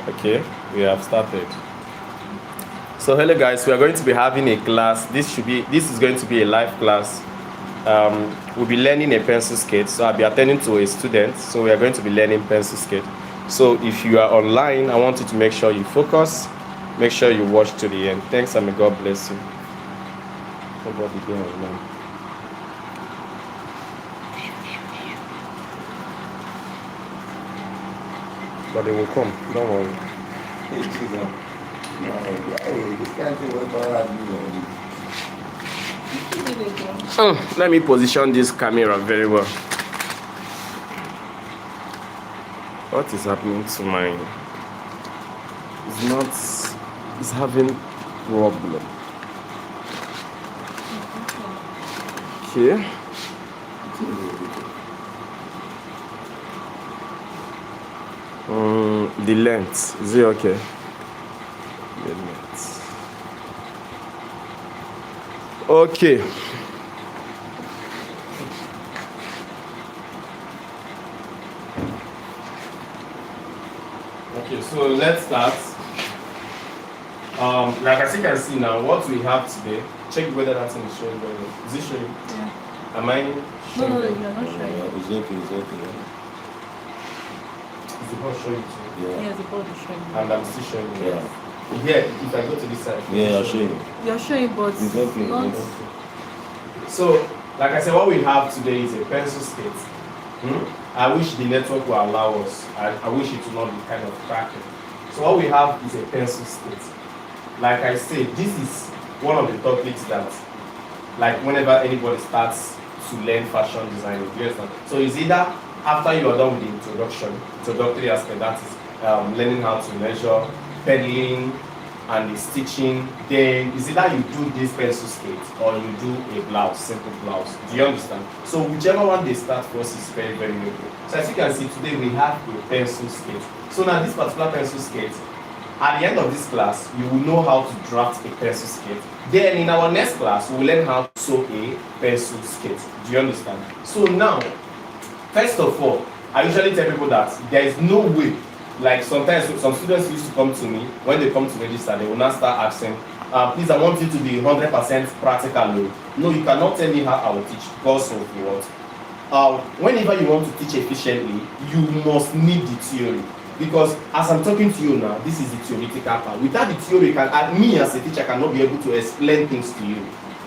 Okay, we have started. So hello guys, we are going to be having a class. This is going to be a live class. We'll be learning a pencil skate. So I'll be attending to a student. So we are going to be learning pencil skate. So if you are online, I want you to make sure you focus. Make sure you watch to the end. Thanks and may God bless you. Nobody there online. But they will come. Don't worry. Let me position this camera very well. What is happening to mine? It's having problem. Okay. The length, is it okay? The length. Okay. Okay, so let's start. Like as you can see now, what we have today, check whether that thing is showing very well. Is it showing? Yeah. Am I showing? No, you're not showing. It's okay. Is the board showing too? Yeah, the board is showing. And I'm still showing you. Yeah. Here, if I go to this side. Yeah, I'll show you. You're showing, but Exactly. not. So, like I said, what we have today is a pencil skate. I wish the network will allow us. I wish it would not be kind of cracking. So what we have is a pencil skate. Like I said, this is one of the topics that, like whenever anybody starts to learn fashion design, so it's either after you are done with the introductory aspect, that is learning how to measure, pedaling, and the stitching, then it's either you do this pencil skate or you do a blouse, simple blouse. Do you understand? So whichever one they start first is very, very good. So as you can see, today we have a pencil skate. So now this particular pencil skate, at the end of this class, you will know how to draft a pencil skate. Then in our next class, we will learn how to sew a pencil skate. Do you understand? So now, first of all, I usually tell people that there is no way. Like sometimes some students used to come to me, when they come to register, they will now start asking, please, I want you to be 100% practical. No, you cannot tell me how I will teach because of what? Whenever you want to teach efficiently, you must need the theory. Because as I'm talking to you now, this is the theoretical part. Without the theory, me as a teacher cannot be able to explain things to you.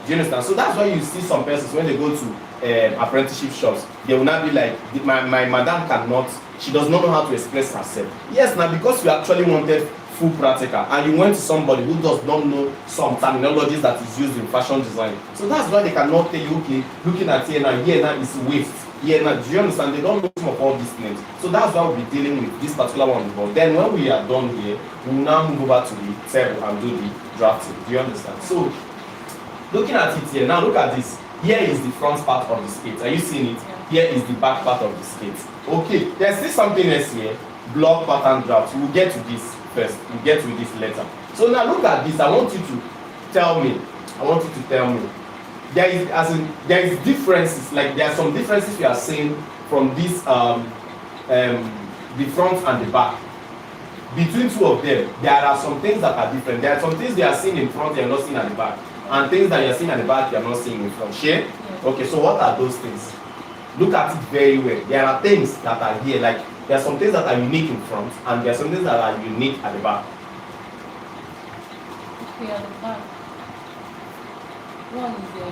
Do you understand? So that's why you see some persons when they go to apprenticeship shops, they will not be like, my madam cannot, she does not know how to express herself. Yes, now because you actually wanted full practical and you went to somebody who does not know some terminologies that is used in fashion design. So that's why they cannot tell you, okay, looking at here now is waist. Yeah, now, do you understand? They don't know some of all these names. So that's why we'll be dealing with this particular one. But then when we are done here, we'll now move over to the table and do the drafting. Do you understand? So, looking at it here, now look at this. Here is the front part of the skate. Are you seeing it? Here is the back part of the skate. Okay, there's still something else here. Block pattern draft. We'll get to this first. We'll get to this later. So now look at this. I want you to tell me. There is differences, like there are some differences we are seeing from this the front and the back. Between two of them, there are some things that are different. There are some things they are seeing in front, they are not seeing at the back. And things that you are seeing at the back, you are not seeing in front. Share? Okay, so what are those things? Look at it very well. There are things that are here, like there are some things that are unique in front, and there are some things that are unique at the back. Okay, at the back. One is the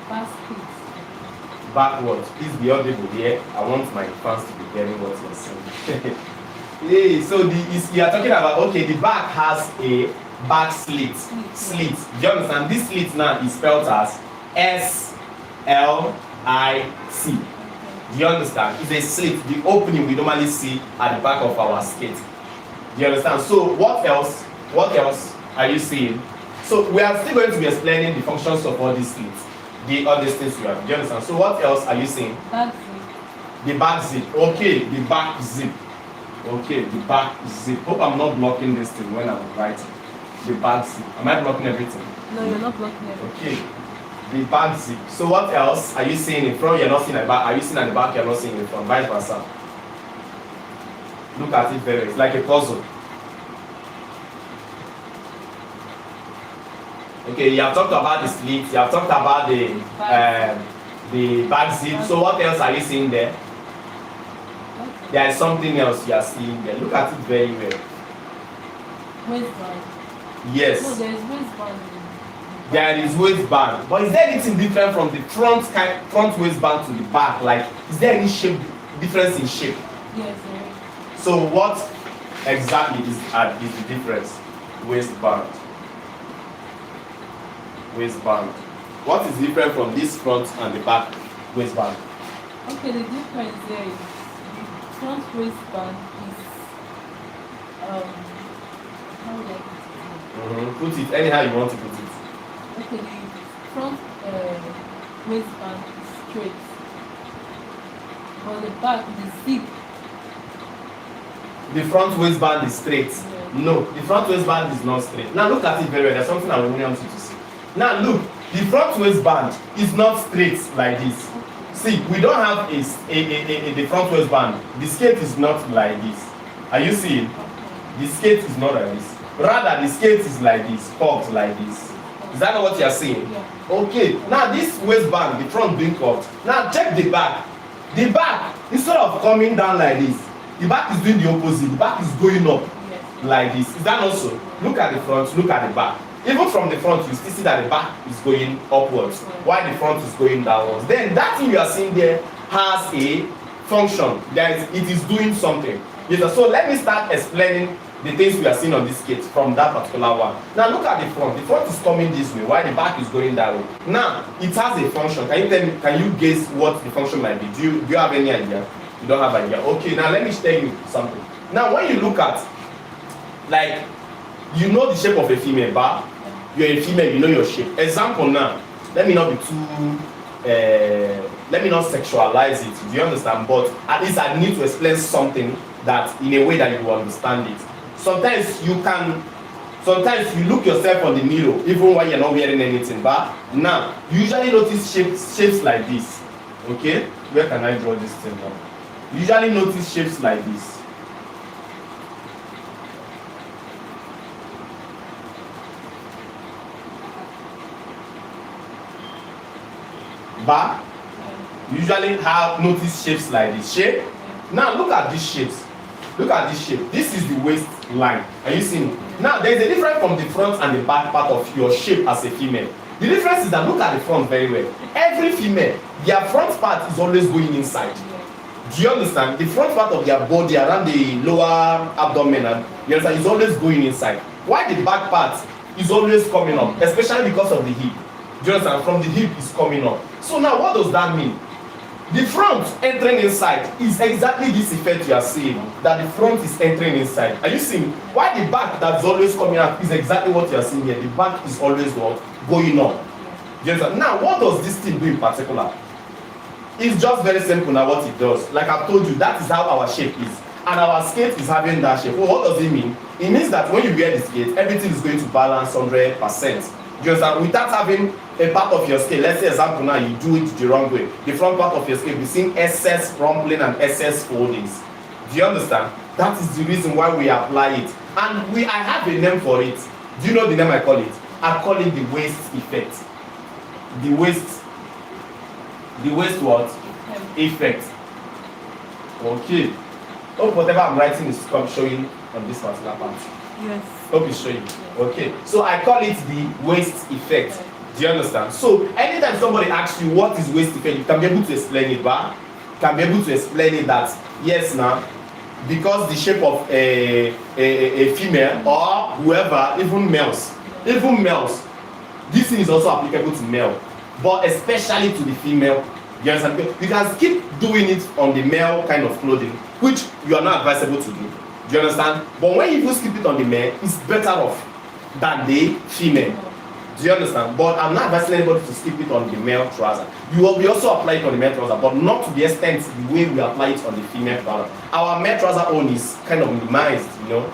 back split. Backwards. Please be audible here. I want my fans to be hearing what you're saying. Hey, so you are talking about, okay, the back has a back slit. Slit. Do you understand? This slit now is spelled as S-L-I-T. Do you understand? It's a slit, the opening we normally see at the back of our skate. Do you understand? So what else? What else are you seeing? So we are still going to be explaining the functions of all these slits, all these things we have. Do you understand? So what else are you seeing? Back zip. The back zip. Okay, the back zip. Okay, the back zip. Hope I'm not blocking this thing when I'm writing. The back zip. Am I blocking everything? No, you're not blocking everything. Okay. The back zip. So what else are you seeing in front? You're not seeing at the back. Are you seeing at the back? You're not seeing in front. Vice versa. Look at it very well. It's like a puzzle. Okay, you have talked about the slits, you have talked about the back zip. So what else are you seeing there? There is something else you are seeing there. Look at it very well. Waistband. Yes. No, there is waistband. There is waistband. But is there anything different from the front waistband to the back? Like, is there any difference in shape? Yes, there is. So what exactly is the difference? Waistband. Waistband. What is different from this front and the back waistband? Okay, the difference there is the front waistband is how would I put it? Put it anyhow you want to put it. Okay, the front waistband is straight, but the back, the zip. The front waistband is straight. Yeah. No, the front waistband is not straight. Now look at it very well. There's something I really want you to see. Now look, the front waistband is not straight like this. See, we don't have the front waistband. The skate is not like this. Are you seeing? The skate is not like this. Rather, the skate is like this, curved like this. Is that not what you are seeing? Yeah. Okay. Now this waistband, the front being curved. Now check the back. The back, instead of coming down like this, the back is doing the opposite. The back is going up like this. Is that not so? Look at the front, look at the back. Even from the front, you still see that the back is going upwards, while the front is going downwards. Then that thing you are seeing there has a function. It is doing something. Yes, so let me start explaining the things we are seeing on this skate from that particular one. Now look at the front. The front is coming this way, while the back is going that way. Now it has a function. Can you tell me? Can you guess what the function might be? Do you have any idea? You don't have idea. Okay. Now let me tell you something. Now when you look at, like, you know the shape of a female, but you're a female, you know your shape. Example now. Let me not be too. Let me not sexualize it. Do you understand? But at least I need to explain something that in a way that you will understand it. Sometimes you look yourself on the mirror even while you're not wearing anything, but now you usually notice shapes like this. Okay, where can I draw this thing now? You usually notice shapes like this. But you usually notice shapes like this shape. Now look at these shapes. Look at this shape. This is the waistline. Are you seeing it? Now there is a difference from the front and the back part of your shape as a female. The difference is that look at the front very well. Every female, their front part is always going inside. Do you understand? The front part of their body around the lower abdomen, and you understand, is always going inside. While the back part is always coming up, especially because of the hip. Do you understand? From the hip is coming up. So now what does that mean? The front entering inside is exactly this effect you are seeing, that the front is entering inside. Are you seeing? Why the back that's always coming out is exactly what you are seeing here. The back is always what? Going up. Do you understand? Now, what does this thing do in particular? It's just very simple now what it does. Like I've told you, that is how our shape is. And our skate is having that shape. Well, what does it mean? It means that when you wear the skate, everything is going to balance 100%. Do you understand? Without having a part of your skate, let's say example now, you do it the wrong way. The front part of your skate, we're seeing excess rumpling and excess foldings. Do you understand? That is the reason why we apply it. And I have a name for it. Do you know the name I call it? I call it the waist effect. The waist what? Effect. Okay. Hope whatever I'm writing is showing on this particular part. Yes. Hope it's showing. Okay. So I call it the waist effect. Do you understand? So anytime somebody asks you what is waist effect, you can be able to explain it, but you can be able to explain it that yes now, because the shape of a female or whoever, even males, this thing is also applicable to male, but especially to the female. You understand? You can keep doing it on the male kind of clothing, which you are not advisable to do. Do you understand? But when you skip it on the male, it's better off than the female. Do you understand? But I'm not advising anybody to skip it on the male trouser. We also apply it on the male trouser, but not to the extent the way we apply it on the female trouser. Our male trouser own is kind of minimized, you know.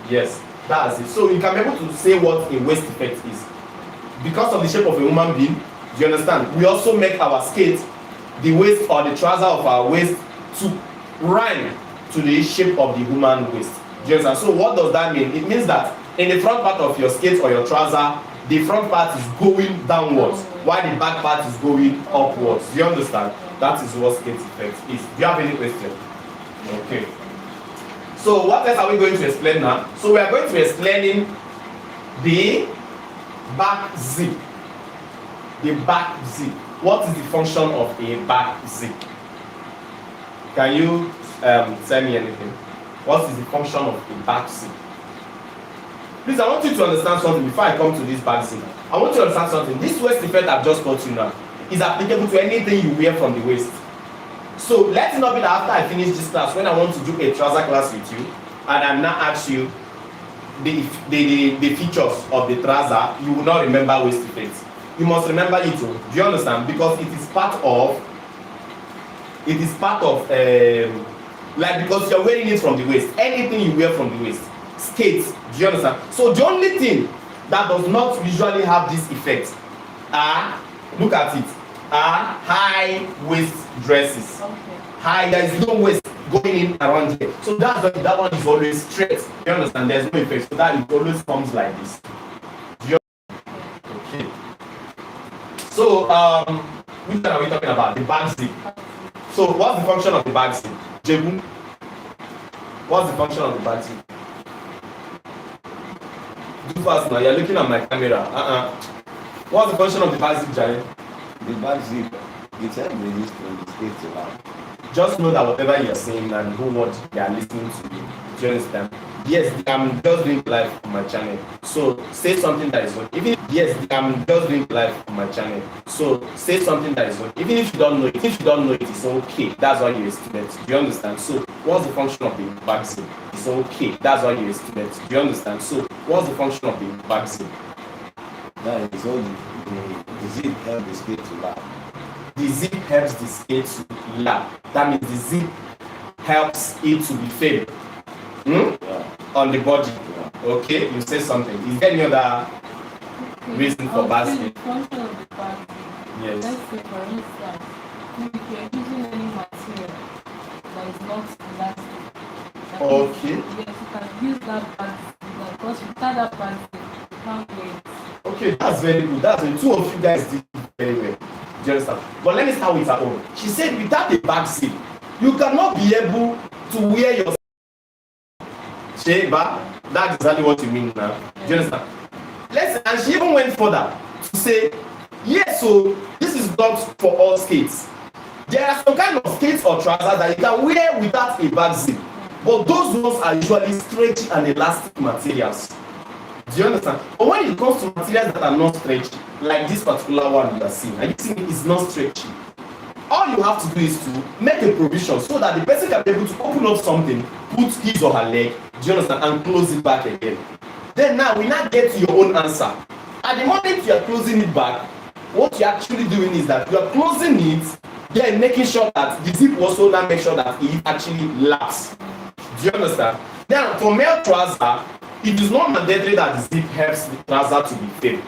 Yes, that's it. So you can be able to say what a waist effect is. Because of the shape of a human being, do you understand? We also make our skate, the waist or the trouser of our waist to rhyme to the shape of the human waist. Do you understand? So what does that mean? It means that in the front part of your skirt or your trouser, the front part is going downwards while the back part is going upwards. Do you understand? That is what skirt effect is. Do you have any question? Okay. So what else are we going to explain now? So we are going to be explaining the back zip. The back zip. What is the function of a back zip? Can you tell me anything? What is the function of a back zip? Please, I want you to understand something before I come to this back zip. I want you to understand something. This waist effect I've just taught you now is applicable to anything you wear from the waist. So let it not be that after I finish this class, when I want to do a trouser class with you, and I now ask you the features of the trouser, you will not remember waist effect. You must remember it too. Do you understand? Because it is part of like, because you're wearing it from the waist. Anything you wear from the waist, skates. Do you understand? So the only thing that does not usually have this effect are, look at it, are high waist dresses. Okay. High, there is no waist going in around here. So that's why that one is always straight. You understand? There's no effect. So that it always comes like this. Okay. So which one are we talking about? The back zip. So what's the function of the back zip? Jebu? What's the function of the back zip? Do fast now. You're looking at my camera. What's the function of the back zip, Jared? The back zip, it helps resist when the skates are loud. Just know that whatever you're saying and who what they are listening to you. Do you understand? Yes, I'm just doing live on my channel. So say something that is good. Even yes, I'm just doing live on my channel. So say something that is good. Even if you don't know it, it's okay. That's why you're a student. Do you understand? So what's the function of the back zip? It's okay. That's why you're a student. Do you understand? So what's the function of the back zip? That is all the zip helps the skate to lap. The zip helps the skate to lap. That means the zip helps it to be firm. Yeah. On the body. Yeah. Okay, you say something. Is there any other reason for basket? The function of the basket. Yes. Let's say, for instance, if you're using any material that is not elastic. Okay. Yes, you can use that basket because without that basket, you can't wear it. Okay, that's very good. That's the two of you guys did very well. Do you understand? But let me start with her own. She said without a back zip, you cannot be able to wear your Sheba, that's exactly what you mean now. Do you understand? And she even went further to say, yes, so this is not for all skates. There are some kind of skates or trousers that you can wear without a back zip. But those ones are usually stretchy and elastic materials. Do you understand? But when it comes to materials that are not stretchy, like this particular one you are seeing, and you see it's not stretchy, all you have to do is to make a provision so that the person can be able to open up something, put his or her leg, do you understand, and close it back again. Then now we now get to your own answer. At the moment you are closing it back, what you're actually doing is that you are closing it, then making sure that the zip also now make sure that it actually lasts. Do you understand? Now for male trouser, it is not mandatory that the zip helps the trouser to be firm.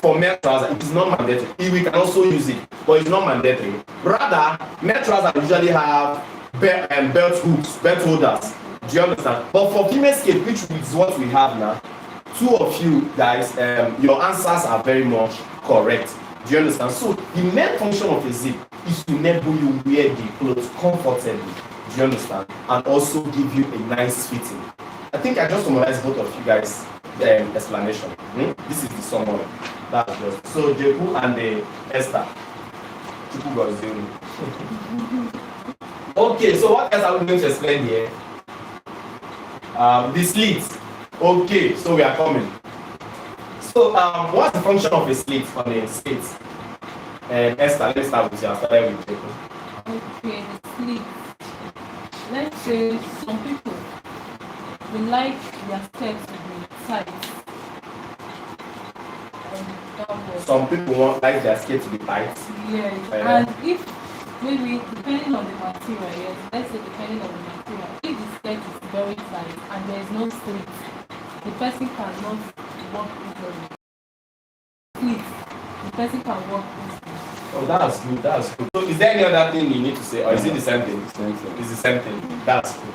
For male trouser, it is not mandatory. We can also use it, but it's not mandatory. Rather, male trousers usually have belt hooks, belt holders. Do you understand? But for female skate, which is what we have now, two of you guys, your answers are very much correct. Do you understand? So the main function of a zip is to enable you wear the clothes comfortably. Do you understand? And also give you a nice fitting. I think I just summarized both of you guys' explanation. This is the summary. That's just so Jeku and Esther. Jeku was doing. Okay, so what else are we going to explain here? The slits. Okay, so we are coming. So what's the function of a slit on a slit? Esther, let's start with you. I'll start with Jeku. Okay, the slit. Let's say some people they like their skirts to be tight. Some people like their skirt to be tight. Yes, and if maybe depending on the material, yes, let's say depending on the material, if the skirt is very tight and there is no slit, the person cannot walk easily. The person can walk easily. Oh, that's good. That's good. So, is there any other thing you need to say, or is it the same thing? It's the same thing. That's good.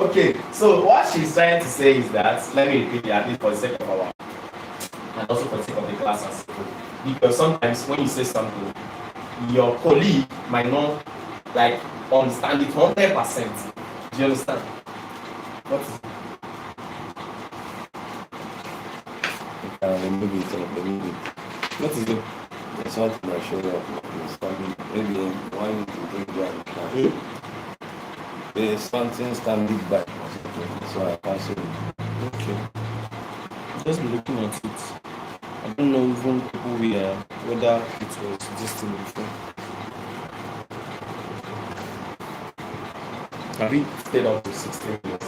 Okay, so what she's trying to say is that, let me repeat it at least for the sake of our, and also for the sake of the class as a whole. Because sometimes when you say something, your colleague might not like understand it 100%. Do you understand? What is it? Remove it. What is it? There's something I show up. Standing, maybe one to bring down. There's something standing back or something, so I pass it. Okay. Just be looking at it. I don't know even people here whether it was this thing before. Have we stayed up to 16 minutes?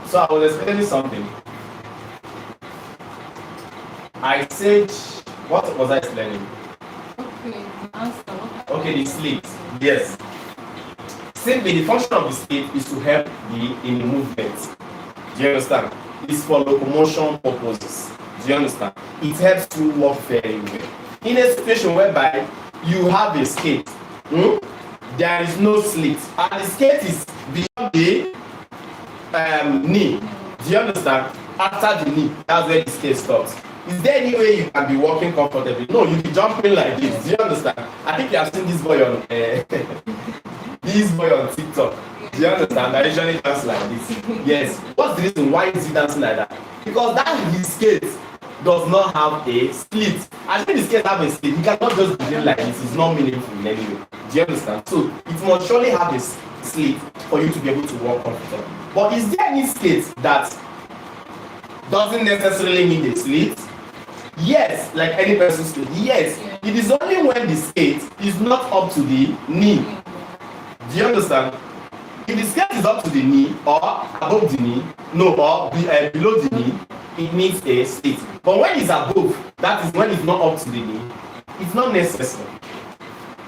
So I was explaining something. I said, what was I explaining? Okay, the answer. Okay, the slit. Yes. Simply, the function of the slit is to help in the movement. Do you understand? It's for locomotion purposes. Do you understand? It helps you walk very well. In a situation whereby you have a skate, there is no slit, and the skate is beyond the knee. Do you understand? After the knee, that's where the skate stops. Is there any way you can be walking comfortably? No, you be jumping like this. Do you understand? I think you have seen this boy on TikTok. Do you understand? I usually dance like this. Yes. What's the reason why is he dancing like that? Because that his skate does not have a slit. I think the skate have a slit. You cannot just be doing like this. It's not meaningful in any way. Do you understand? So it must surely have a slit for you to be able to walk comfortably. But is there any skate that doesn't necessarily need a slit? Yes, like any person's skate. Yes, it is only when the skate is not up to the knee. Do you understand? If the skate is up to the knee or above the knee, no, or below the knee, it needs a slit. But when it's above, that is when it's not up to the knee, it's not necessary.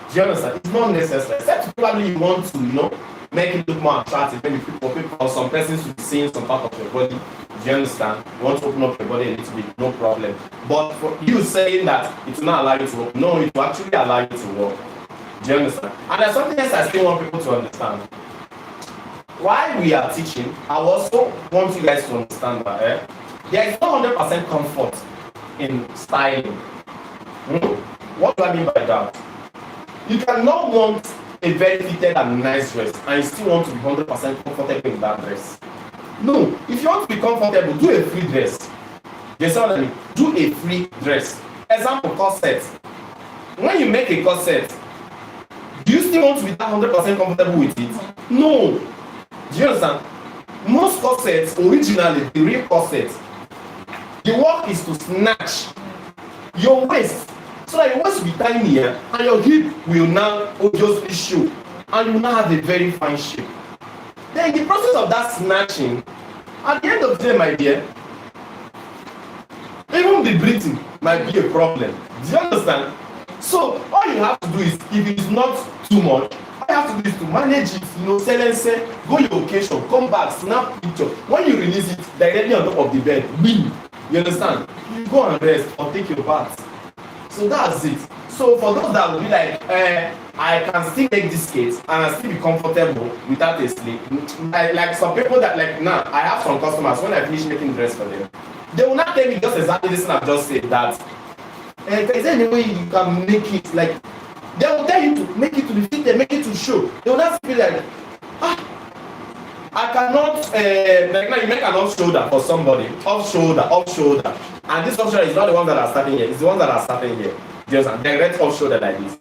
Do you understand? It's not necessary. Except probably you want to, make it look more attractive. Maybe people or some persons to be seeing some part of your body. Do you understand? You want to open up your body a little bit, no problem. But for you saying that it will not allow you to walk, no, it will actually allow you to walk. Do you understand? And there's something else I still want people to understand. While we are teaching, I also want you guys to understand that there is no 100% comfort in styling. What do I mean by that? You cannot want a very fitted and nice dress and you still want to be 100% comfortable in that dress. No, if you want to be comfortable, do a free dress. You see what I mean? Do a free dress. Example, corset. When you make a corset, do you still want to be that 100% comfortable with it? No. Do you understand? Most corsets, originally, the real corset, the work is to snatch your waist so that your waist will be tinier and your hip will now obviously show and you will now have a very fine shape. Then in the process of that snatching, at the end of the day, my dear, even the breathing might be a problem. Do you understand? So all you have to do is, if it is not too much, all you have to do is to manage it, silence, go your occasion, come back, snap picture. When you release it directly on top of the bed, win. You understand? You go and rest or take your bath. So that's it. So for those that will be like, I can still make this skate and I still be comfortable without a slit. Like some people that now, I have some customers, when I finish making dress for them, they will not tell me just exactly this thing I've just said, that is there any way you can make it they will tell you to make it to be fitted, make it to show. They will not feel like, I cannot, now you make an off shoulder for somebody, off shoulder. And this off shoulder is not the one that are starting here, it's the one that are starting here. Just a direct off shoulder like this.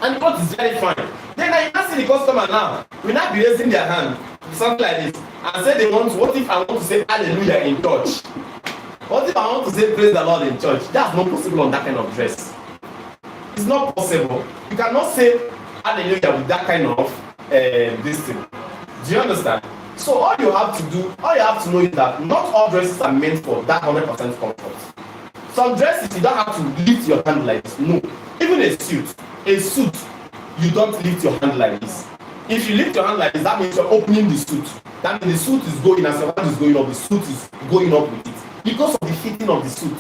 And what is very fine. Then I can see the customer now, will not be raising their hand, something like this, and say what if I want to say hallelujah in church? What if I want to say praise the Lord in church? That's not possible on that kind of dress. It's not possible. You cannot say hallelujah with that kind of this thing. Do you understand? So all you have to know is that not all dresses are meant for that 100% comfort. Some dresses you don't have to lift your hand like this. No. Even a suit, you don't lift your hand like this. If you lift your hand like this, that means you're opening the suit. That means the suit is going, as your hand is going up, the suit is going up with it. Because of the fitting of the suit.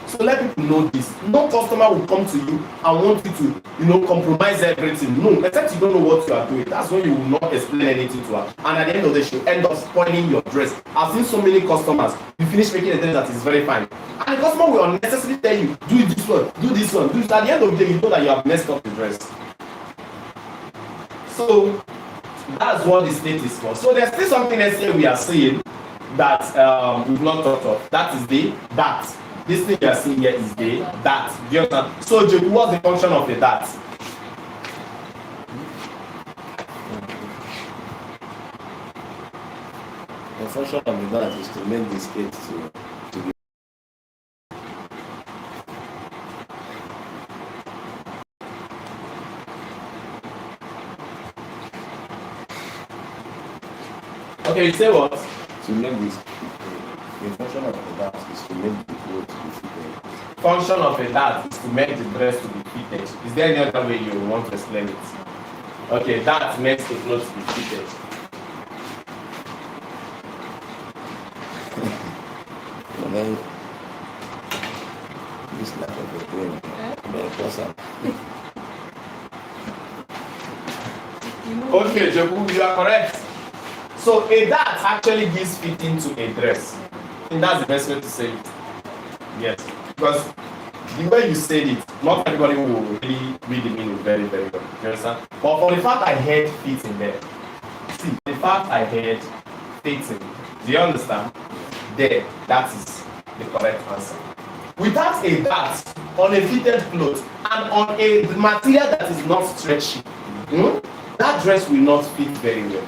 So let people know this. No customer will come to you and want you to, compromise everything. No, except you don't know what you are doing. That's when you will not explain anything to her. And at the end of the day, she'll end up spoiling your dress. I've seen so many customers, you finish making a dress that is very fine. And the customer will unnecessarily tell you, do this one, do this one, do this. At the end of the day, you know that you have messed up the dress. So that's what the state is for. So there's still something else here we are seeing that we've not thought of. That is the that. This thing you are seeing here is the that. Do you understand? So Joe, what's the function of the that? The function of the that is to make the state to be. Okay, you say what? To make this. The function of the that is to make the clothes to be fitted. Function of a that is to make the dress to be fitted. Is there any other way you want to explain it? Okay, that makes the clothes to be fitted. And then this like a brain. Then person. Okay, Jobu, you are correct. So a that actually gives fitting to a dress. And that's the best way to say it. Yes. Because the way you said it, not everybody will really read the meaning very, very well. You understand? But for the fact I heard fitting there, see, the fact I heard fitting, do you understand? There, that is the correct answer. Without a that on a fitted cloth and on a material that is not stretchy, that dress will not fit very well.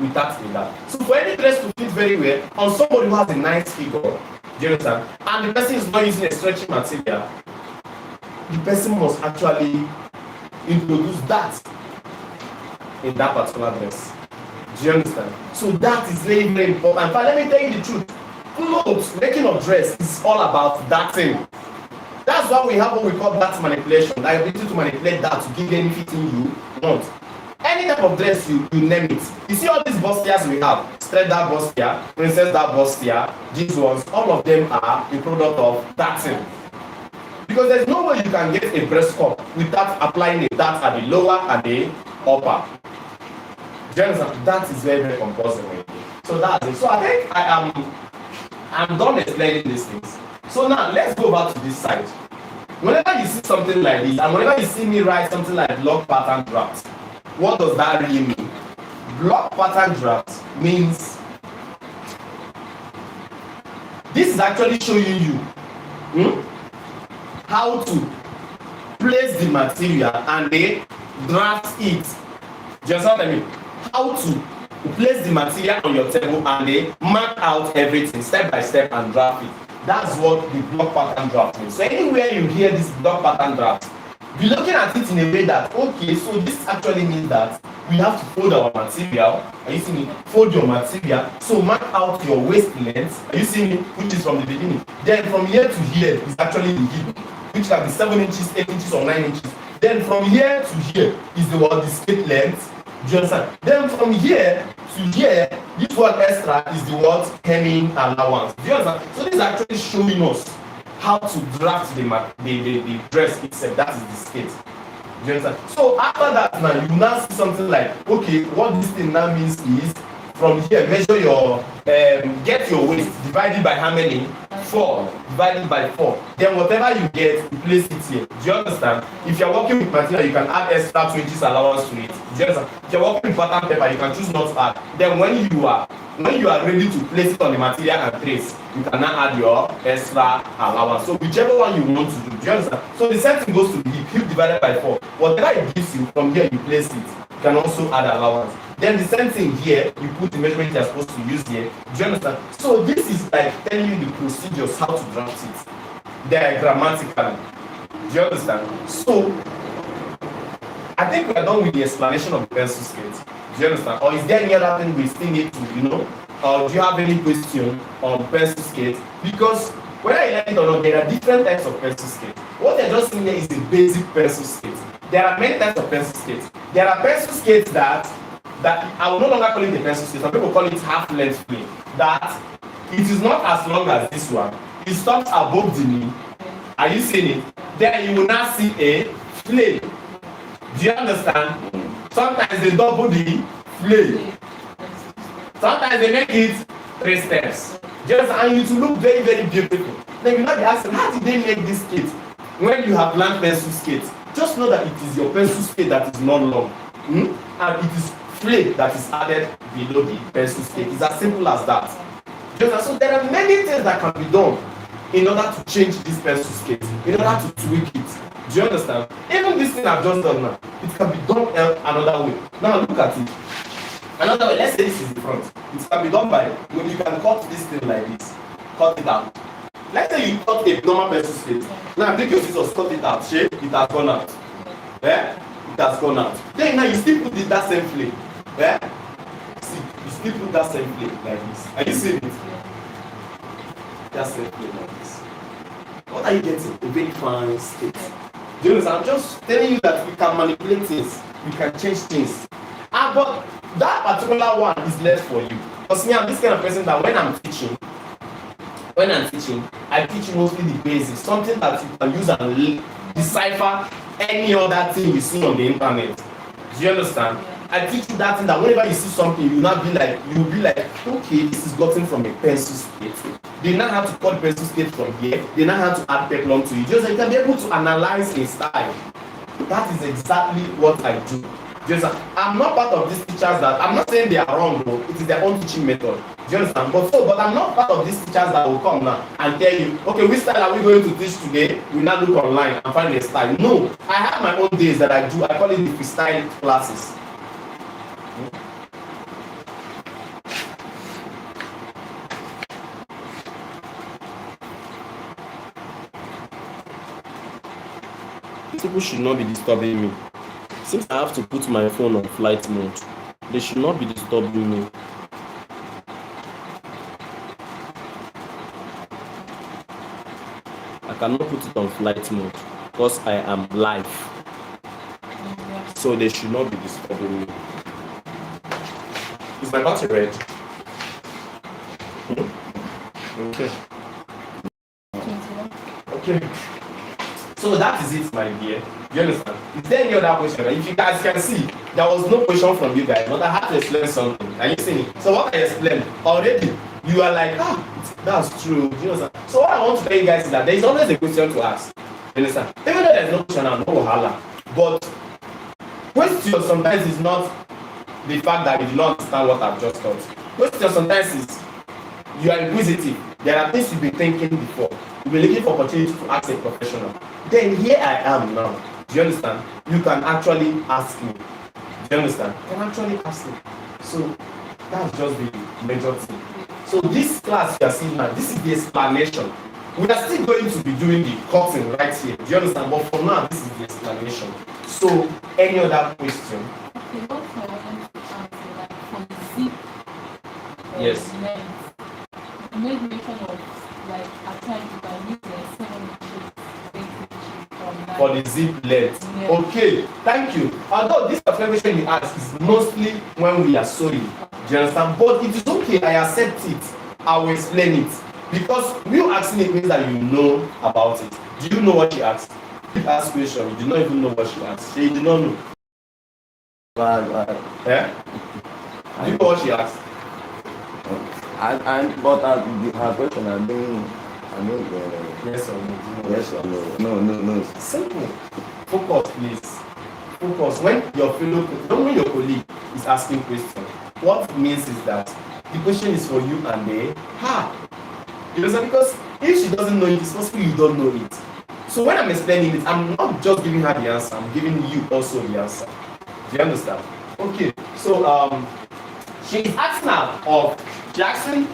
Without a that. So for any dress to fit very well on somebody who has a nice figure, do you understand? And the person is not using a stretchy material, the person must actually introduce that in that particular dress. Do you understand? So that is very, very important. But let me tell you the truth. Clothes, making of dress is all about that thing. That's why we have what we call that manipulation. The ability to manipulate that to give any fitting you want. Any type of dress you name it. You see all these bustiers we have, straight that bustier, princess that bustier, these ones, all of them are a product of that thing. Because there's no way you can get a breast cup without applying a that at the lower and the upper. Do you understand? That is very, very compulsory. So that's it. So I think I'm done explaining these things. So now let's go back to this side. Whenever you see something like this, and whenever you see me write something like block pattern draft, what does that really mean? Block pattern draft means this is actually showing you how to place the material and then draft it. Do you understand what I mean? How to place the material on your table and then mark out everything step by step and draft it. That's what the block pattern draft means. So anywhere you hear this block pattern draft, be looking at it in a way that, okay, so this actually means that we have to fold our material. Are you seeing me? Fold your material. So mark out your waist length. Are you seeing me? Which is from the beginning. Then from here to here is actually the hip, which can be 7 inches, 8 inches, or 9 inches. Then from here to here is the skate length. Do you understand? Then from here to here, this one extra is the hemming allowance. Do you understand? So this is actually showing us how to draft the dress itself. That is the skate. Do you understand? So after that now, you now see something like, okay, what this thing now means is from here, measure your, get your waist, divided by how many? 4, divided by 4. Then whatever you get, you place it here. Do you understand? If you're working with material, you can add extra 2 inches allowance to it. Do you understand? If you're working with pattern paper, you can choose not to add. Then when you are ready to place it on the material and trace, you can now add your extra allowance. So whichever one you want to do. Do you understand? So the same thing goes to the hip divided by 4. Whatever it gives you, from here you place it. You can also add allowance. Then the same thing here, you put the measurement you're supposed to use here. Do you understand? So this is like telling you the procedures, how to draft it diagrammatically. Do you understand? So I think we are done with the explanation of the pencil skate. Do you understand? Or is there any other thing we still need to, or do you have any question on pencil skate? Because whether you like it or not, there are different types of pencil skate. What they're just saying here is the basic pencil skate. There are many types of pencil skates. There are pencil skates that I will no longer call it a pencil skate. Some people call it half-length plane. That it is not as long as this one. It stops above the knee Are you seeing it? Then you will not see a flame. Do you understand? Sometimes they double the flame. Sometimes they make it 3 steps. Just and it will look very, very beautiful. Then you not be asking, how did they make this skate? When you have learned pencil skate, just know that it is your pencil skate that is not long. And it is flame that is added below the pencil skate. It's as simple as that. So there are many things that can be done in order to change this pencil skate, in order to tweak it. Do you understand? Even this thing I've just done now, it can be done another way. Now look at it. Another way, let's say this is the front. It can be done by when you can cut this thing like this. Cut it out. Let's say you cut a normal pencil skate. Now take your scissors, cut it out. Shape, it has gone out. Yeah? It has gone out. Then now you still put it that same flame. Yeah? See, you still put that same flame like this. Are you seeing it? That same flame like this. What are you getting? A very fine skate. Do you understand? I'm just telling you that we can manipulate things, we can change things. But that particular one is less for you. Because me, I'm this kind of person that when I'm teaching, I teach mostly the basics, something that you can use and decipher any other thing you see on the internet. Do you understand? I teach you that thing that whenever you see something, you'll be like, okay, this is gotten from a pencil skate. They now have to cut the pencil skate from here. They now have to add peplum to it. Just so you can be able to analyze a style. That is exactly what I do. Just, I'm not part of these teachers that, I'm not saying they are wrong though, it is their own teaching method. Do you understand? But I'm not part of these teachers that will come now and tell you, okay, which style are we going to teach today? We now look online and find a style. No, I have my own days that I do. I call it the freestyle classes. People should not be disturbing me. Since I have to put my phone on flight mode, they should not be disturbing me. I cannot put it on flight mode because I am live. So they should not be disturbing me. Is my battery red? Okay. Okay. So that is it, my dear. You understand? Is there any other question? If you guys can see, there was no question from you guys, but I had to explain something. Are you seeing it? So what I explained already, you are like, that's true. You understand? So what I want to tell you guys is that there is always a question to ask. You understand? Even though there's no question and no wahala, but question sometimes is not the fact that you do not understand what I've just taught. Question sometimes is you are inquisitive. There are things you've been thinking before. You've been looking for opportunity to ask a professional. Then here I am now. Do you understand? You can actually ask me. Do you understand? You can actually ask me. So that's just the major thing. So this class you are seeing now, this is the explanation. We are still going to be doing the cutting right here. Do you understand? But for now, this is the explanation. So any other question? Okay, what I want to answer, like for the zip. Yes. Length, you made mention of like at times you can use the 7 inches, 8 inches for the zip length. Yeah. Okay, thank you. Although this question you ask is mostly when we are sewing. Do you understand? But it is okay, I accept it. I will explain it. Because you asking it means that you know about it. Do you know what she asked? You asked question, you do not even know what she asked. She did not know. Yeah? Do you know what she asked? But her question, I don't yes or no? Yes or no? No. Simple. Focus, please. Focus. When your colleague is asking question, what it means is that the question is for you and her. You understand? Because if she doesn't know it, it's possible you don't know it. So when I'm explaining it, I'm not just giving her the answer, I'm giving you also the answer. Do you understand? Okay, so she is asking her of Jackson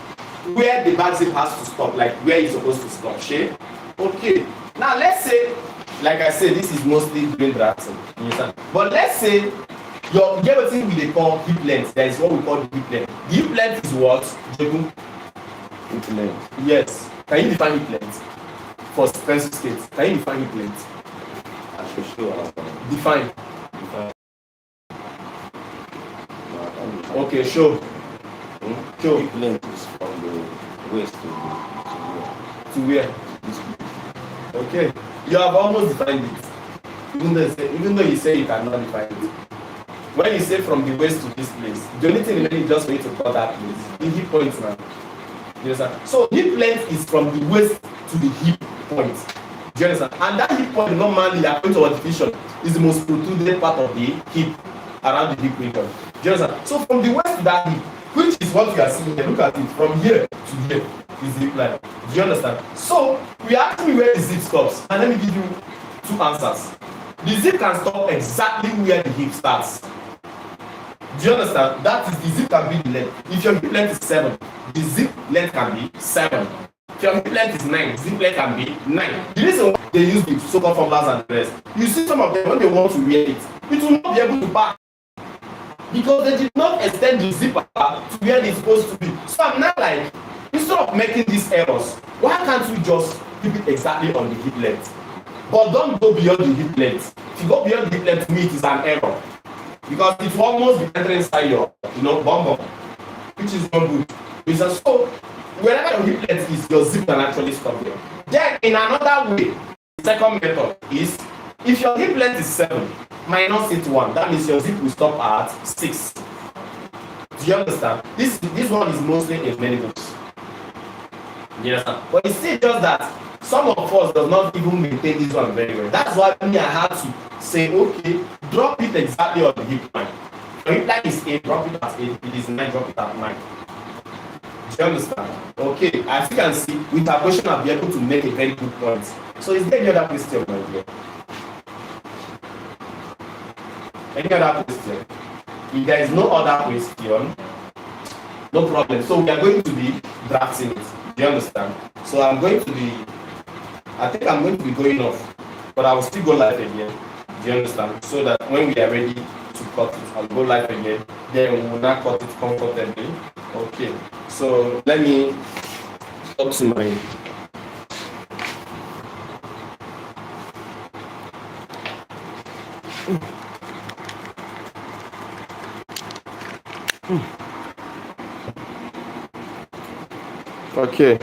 where the back zip has to stop, like where it's supposed to stop. Okay, now let's say, like I said, this is mostly brain drafting. You understand? But let's say your everything we call hip length. That is what we call the hip length. The hip length is what? Hip length. Yes. Can you define hip length for pencil skate? Can you define hip length? I should show. Define. Okay, show. Show. Hip length is from the waist to where? To where? Okay, you have almost defined it. Even though you say you cannot define it. When you say from the waist to this place, the only thing remaining is just for you to cut that place. The hip point now. You understand? So hip length is from the waist to the hip point. Do you understand? And that hip point normally, according to our definition, is the most protruded part of the hip around the hip region. Do you understand? So from the waist to that hip, which is what you are seeing here, look at it, from here to here is the hip line. Do you understand? So we are asking where the zip stops, and let me give you two answers. The zip can stop exactly where the hip starts. Do you understand? That is, the zip can be the length. If your hip length is 7, the zip length can be 7. If your hip length is 9, zip length can be 9. The reason why they use the so-called formulas and the rest, you see some of them when they want to wear it, it will not be able to back because they did not extend the zipper to where it's supposed to be. So I'm now like, instead of making these errors, why can't we just keep it exactly on the hip length? But don't go beyond the hip length. If you go beyond the hip length, to me it is an error. Because it will almost be entering inside your, bum bum, which is not good. Because so, wherever your hip length is, your zip can actually stop there. Then, in another way, the second method is, if your hip length is 7, minus it 1, that means your zip will stop at 6. Do you understand? This one is mostly in many books. You understand? But it's still just that some of us does not even maintain this one very well. That's why I had to say, okay, drop it exactly on the hip line. Your hip line is 8, drop it at 8. It is 9, drop it at 9. Do you understand? Okay, as you can see, with our question, I'll be able to make a very good point. So is there any other question, my dear? Any other question? If there is no other question, no problem. So we are going to be drafting it. Do you understand? So I think I'm going to be going off, but I will still go live again. Do you understand? So that when we are ready to cut it, I'll go live again. Then we will not cut it comfortably. Okay. So let me talk to my. Okay.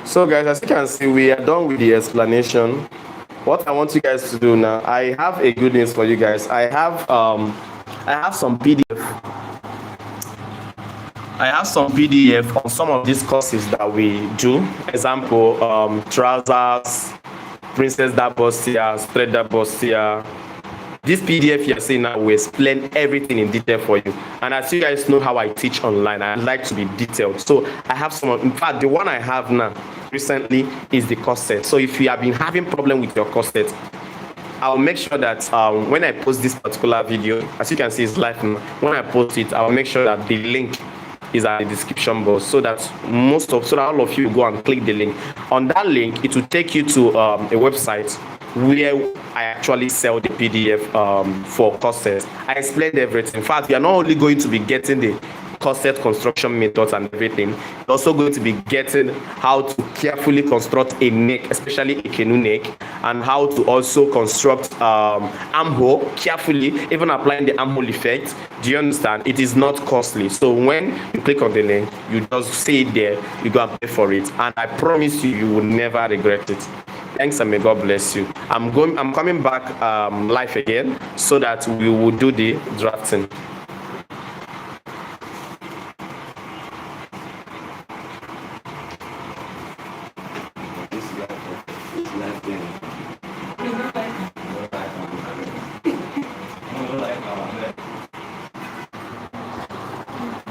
So guys, as you can see, we are done with the explanation. What I want you guys to do now, I have a good news for you guys. I have some PDF. I have some PDF on some of these courses that we do. Example, trousers, princess bustier, straight bustier. This PDF you're seeing now will explain everything in detail for you. And as you guys know how I teach online, I like to be detailed. So I have some, in fact, the one I have now recently is the CORSET. So if you have been having problem with your CORSET, I'll make sure that when I post this particular video, as you can see, it's live now. When I post it, I'll make sure that the link is at the description box so that all of you go and click the link. On that link, it will take you to a website where I actually sell the PDF for CORSET. I explained everything. In fact, you are not only going to be getting the CORSET construction methods and everything, you're also going to be getting how to carefully construct a neck, especially a canoe neck, and how to also construct armhole carefully, even applying the armhole effect. Do you understand? It is not costly. So when you click on the link, you just see it there, you go and pay for it, and I promise you, you will never regret it. Thanks and may God bless you. I'm coming back live again so that we will do the drafting.